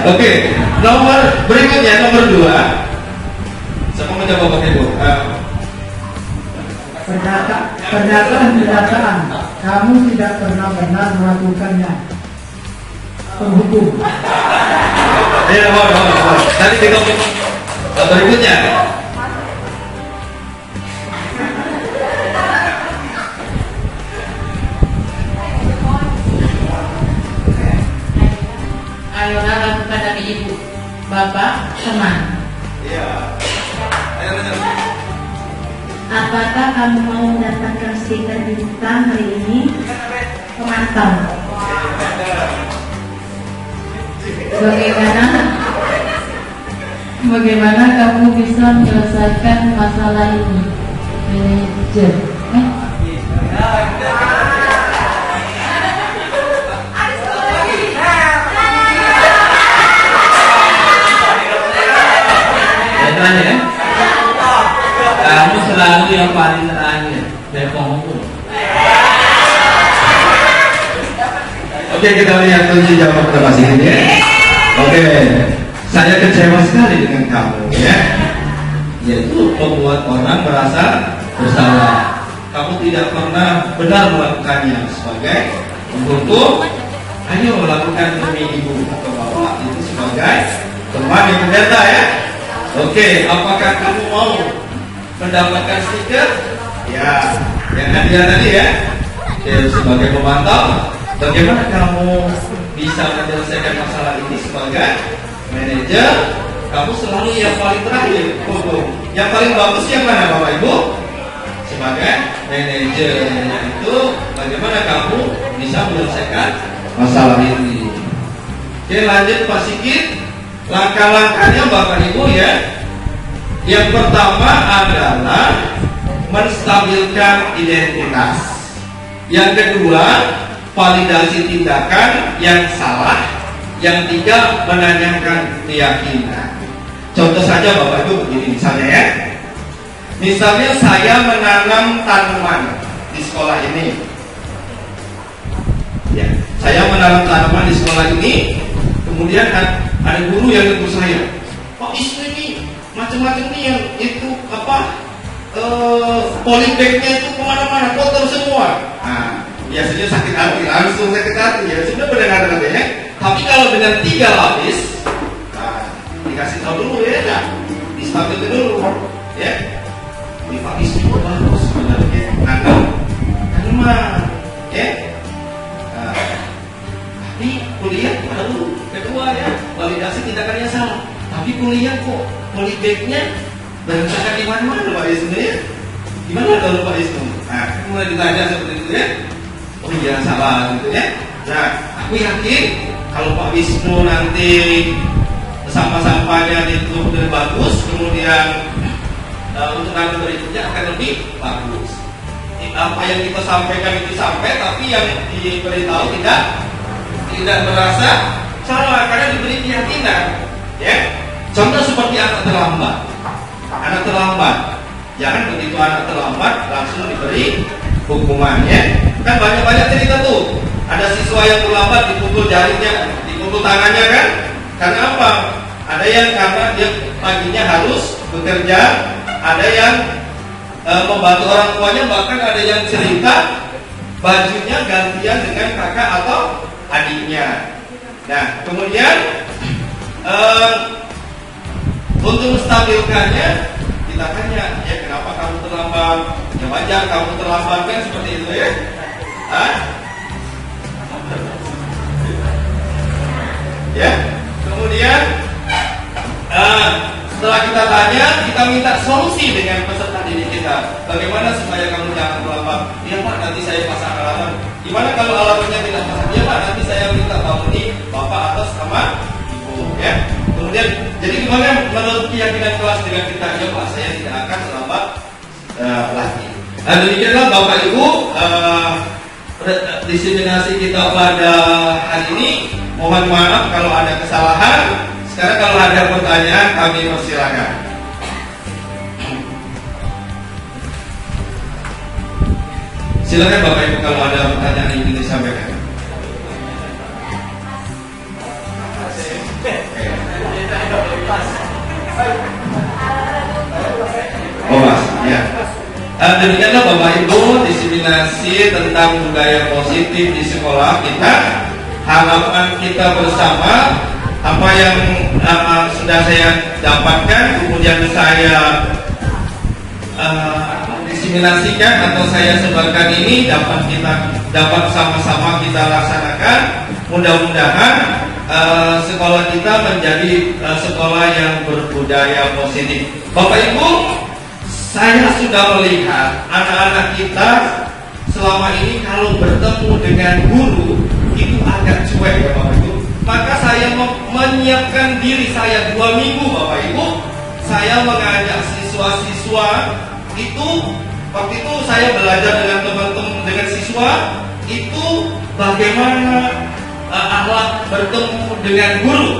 Oke. Nomor berikutnya nomor 2. Siapa mau coba pakai Bu? Pernyataan kamu tidak pernah benar melakukannya. Penghukum. Ya, mohon. Nanti di nomor berikutnya. Ayolah lakukan dari ibu, bapak, teman. Iya. Ayo. Apakah kamu mau mendapatkan stiker bintang hari ini? Pemantau. Bagaimana kamu bisa menyelesaikan masalah ini? Manajer. Ya. Kamu selalu yang paling terakhir dari penghukum. Oke, kita lihat kunci jawaban Pak Sigit ya. Oke, saya kecewa sekali dengan kamu ya. Yaitu membuat orang merasa bersalah. Kamu tidak pernah benar melakukannya sebagai penghukum. Ayo lakukan demi ibu atau bapak itu sebagai teman yang pendeta ya. Oke, apakah kamu mau mendapatkan stiker? Ya, yang hadiah tadi ya. Oke, sebagai pemantau, bagaimana kamu bisa menyelesaikan masalah ini sebagai manajer? Kamu selalu yang paling terakhir. Yang paling bagus yang mana Bapak Ibu? Sebagai manajer itu bagaimana kamu bisa menyelesaikan masalah ini? Oke, lanjut Pak Sigit. Langkah-langkahnya Bapak Ibu ya. Yang pertama adalah menstabilkan identitas. Yang kedua, validasi tindakan yang salah. Yang tiga, menanyakan keyakinan. Contoh saja Bapak Ibu begini misalnya ya. Misalnya saya menanam tanaman di sekolah ini. Ya, saya menanam tanaman di sekolah ini. Kemudian ada guru yang tegur saya, Pak Isnu ini macam-macam nih yang itu polybagnya itu kemana-mana kotor semua. Nah, biasanya sakit hati, langsung sakit hati ya. Sudah mendengar ya. Tapi kalau dengan 3 lapis, nah, dikasih tahu dulu ya, nah, distabilkan dulu ya. Ini Pak Isnu bagus sebenarnya, tanaman ya. Tapi kuliah baru kedua ya, validasi tindakannya salah. Tapi kuliah kok polybagnya berantakan di mana-mana Pak Isnu ya. Gimana kalau Pak Isnu? Nah, mulai ditanya seperti itu ya. Oh iya salah gitu ya. Nah, aku yakin kalau Pak Wisnu nanti sampah-sampahnya itu lebih bagus, kemudian untuk nanti berikutnya akan lebih bagus. Apa yang kita sampaikan itu sampai, tapi yang diberitahu tidak merasa salah karena diberi keyakinan. Ya, contoh seperti anak terlambat. Jangan begitu anak terlambat langsung diberi hukumannya. Kan banyak cerita tuh. Ada siswa yang terlambat dipukul jarinya, dipukul tangannya kan? Karena apa? Ada yang karena dia paginya harus bekerja, ada yang membantu orang tuanya, bahkan ada yang cerita bajunya gantian dengan kakak atau adiknya. Nah, kemudian untuk menstabilkannya kita tanya, ya kenapa kamu terlambat? Ya wajar kamu terlambat kan seperti itu ya. Ya, kemudian Setelah kita tanya, kita minta solusi dengan peserta didik kita. Bagaimana supaya kamu jangan terlambat? Iya Pak, nanti saya pasang alarm. Gimana kalau alarmnya tidak pasang? Iya Pak, nanti saya minta bangunin Bapak atas sama Ibu. Ya. Kemudian, jadi gimana menurut keyakinan kelas dengan kita? Ya Pak, saya tidak akan terlambat lagi. Nah, demikianlah Bapak Ibu diseminasi kita pada hari ini. Mohon maaf kalau ada kesalahan. Sekarang kalau ada pertanyaan kami persilakan. Silakan Bapak Ibu kalau ada pertanyaan yang ingin disampaikan. Oh Mas, ya. Demikianlah Bapak Ibu diseminasi tentang budaya positif di sekolah kita. Harapan kita bersama apa yang sudah saya dapatkan, kemudian saya diseminasikan atau saya sebarkan ini dapat sama-sama kita laksanakan. Mudah-mudahan sekolah kita menjadi sekolah yang berbudaya positif. Bapak Ibu, saya sudah melihat anak-anak kita selama ini kalau bertemu dengan guru itu agak cuek ya Bapak Ibu. Maka saya menyiapkan diri saya 2 minggu Bapak Ibu. Saya mengajak siswa-siswa itu, waktu itu saya belajar dengan teman-teman, dengan siswa itu bagaimana akhlak bertemu dengan guru.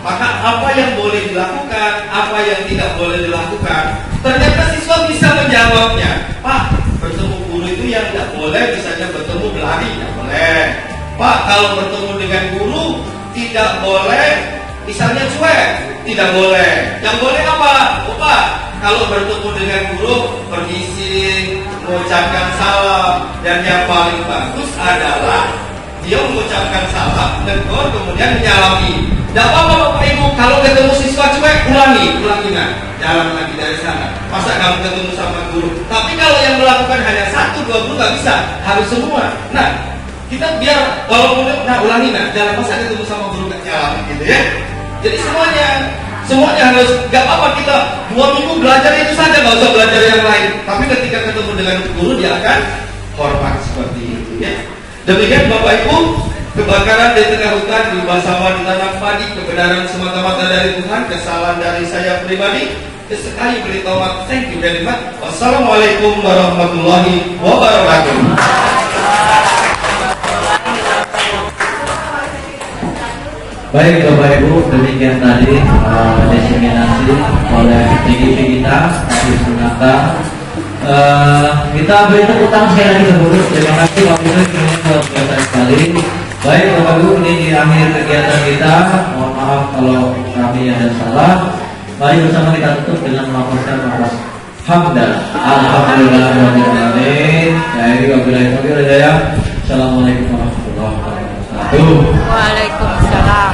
Maka apa yang boleh dilakukan, apa yang tidak boleh dilakukan. Ternyata siswa bisa menjawabnya. Pak, bertemu guru itu yang tidak boleh, misalnya bertemu berlari, tidak boleh. Pak, kalau bertemu dengan guru tidak boleh, misalnya cuek, tidak boleh. Yang boleh apa? Oh Pak, kalau bertemu dengan guru permisi, mengucapkan salam, dan yang paling bagus adalah dia mengucapkan salam dan kemudian menyalami. Tidak apa-apa Bapak Ibu, kalau ketemu siswa cuek, ulangi nah, jalan lagi dari sana. Masa kamu ketemu sama guru? Tapi kalau yang melakukan hanya 1-2 guru nggak bisa, harus semua. Nah, kita biar walaupun ulangi jalan, masa ketemu sama guru nggak jalan gitu ya. Jadi semuanya harus, nggak apa-apa kita 2 minggu belajar itu saja, nggak usah belajar yang lain. Tapi ketika ketemu dengan guru dia akan hormat seperti itu ya. Demikian Bapak Ibu, kebakaran di tengah hutan, di sawah, di tanam padi, kebenaran semata-mata dari Tuhan, kesalahan dari saya pribadi, sekali beri taubat. Thank you very much. Wassalamualaikum warahmatullahi wabarakatuh. Baik Bapak Ibu, demikian tadi diseminasi oleh PGP kita di Sunata. Kita beri tepuk tangan sekali lagi sebelum. Terima kasih Bapak Ibu, ini luar biasa sekali. Baik Bapak Ibu, ini di akhir kegiatan kita. Mohon maaf kalau kami ada salah. Mari bersama kita tutup dengan melaporkan nafas hamdan. Alhamdulillahirobbilalamin. Jadi wabillahi taufiq wal hidayah. Assalamualaikum warahmatullahi wabarakatuh. Waalaikumsalam.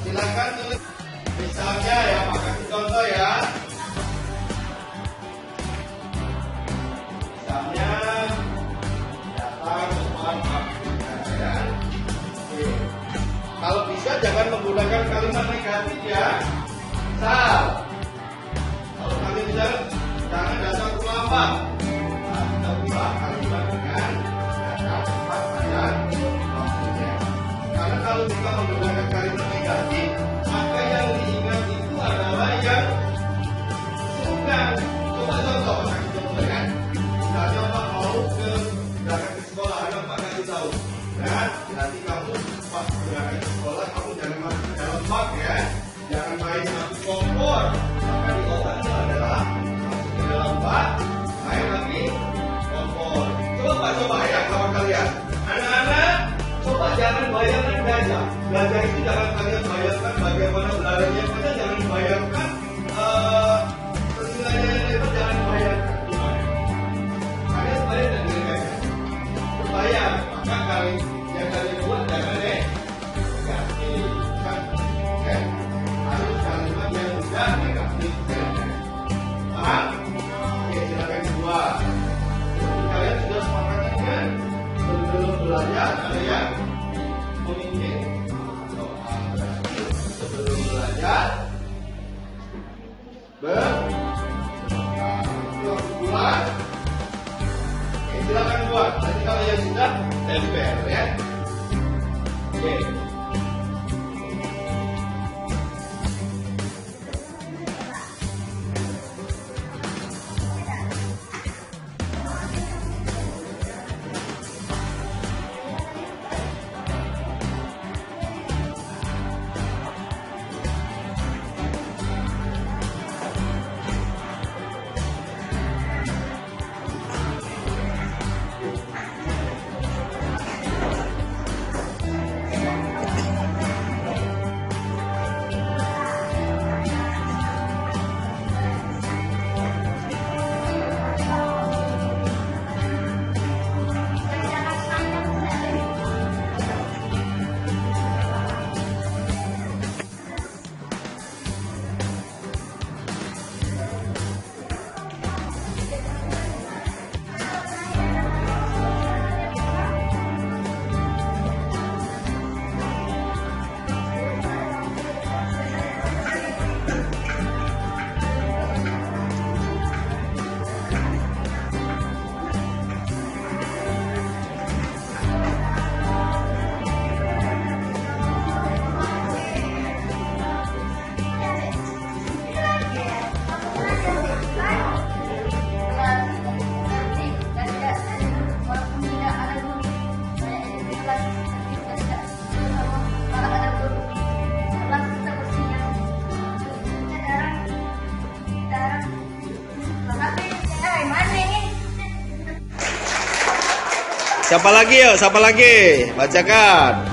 Silakan tulis. Misalnya ya, Pak kasih contoh ya. Misalnya datang soal ya. Oke. Kalau bisa jangan menggunakan kalimat negatif ya. Misal, kalau kami bilang jangan datang terlambat. Nah, kita ubah kalimat dengan datang tepat pada waktunya. Karena kalau kita menggunakan kalimat negatif, maka yang diingat itu adalah yang bukan. Coba contoh, kasih contoh ya. Misalnya Pak mau berangkat ke sekolah, Pak kasih tahu. Dan nanti kamu pas berangkat ke sekolah, kamu jangan masuk ke dalam bak ya. Jangan main masuk kompor. Maka di otak itu adalah masuk ke dalam bak, main lagi kompor. Coba ya kawan kalian. Anak-anak, coba jangan bayangkan gajah. Gajah itu jangan kalian bayangkan bagaimana berlarinya. Kita jangan bayangkan persilanya itu jangan bayangkan gimana. Kalian bayangkan dengan gajah. Bayang, maka kalian yang kalian buat jangan negatif kan? Oke. Harus kalimat yang sudah negatif. Paham? Oke, silakan kedua. Kalian sudah sepakat kan? Sebelum belajar ada yang memimpin. Sebelum belajar berbulan. Oke, silakan buat. Nanti kalau yang sudah tempel ya. Oke. Siapa lagi yuk? Siapa lagi? Bacakan.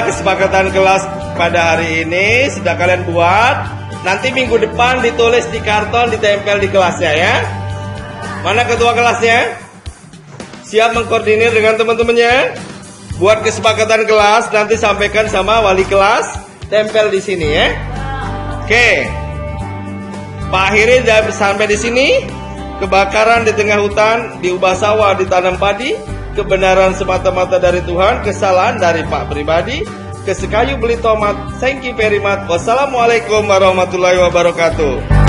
Kesepakatan kelas pada hari ini sudah kalian buat. Nanti minggu depan ditulis di karton, ditempel di kelasnya ya. Mana ketua kelasnya? Siap mengkoordinir dengan teman-temannya? Buat kesepakatan kelas, nanti sampaikan sama wali kelas, tempel di sini ya. Oke. Pak akhiri sampai di sini. Kebakaran di tengah hutan, diubah sawah ditanam padi. Kebenaran semata-mata dari Tuhan, kesalahan dari Pak pribadi. Kesekayu beli tomat. Thank you very much. Wassalamualaikum warahmatullahi wabarakatuh.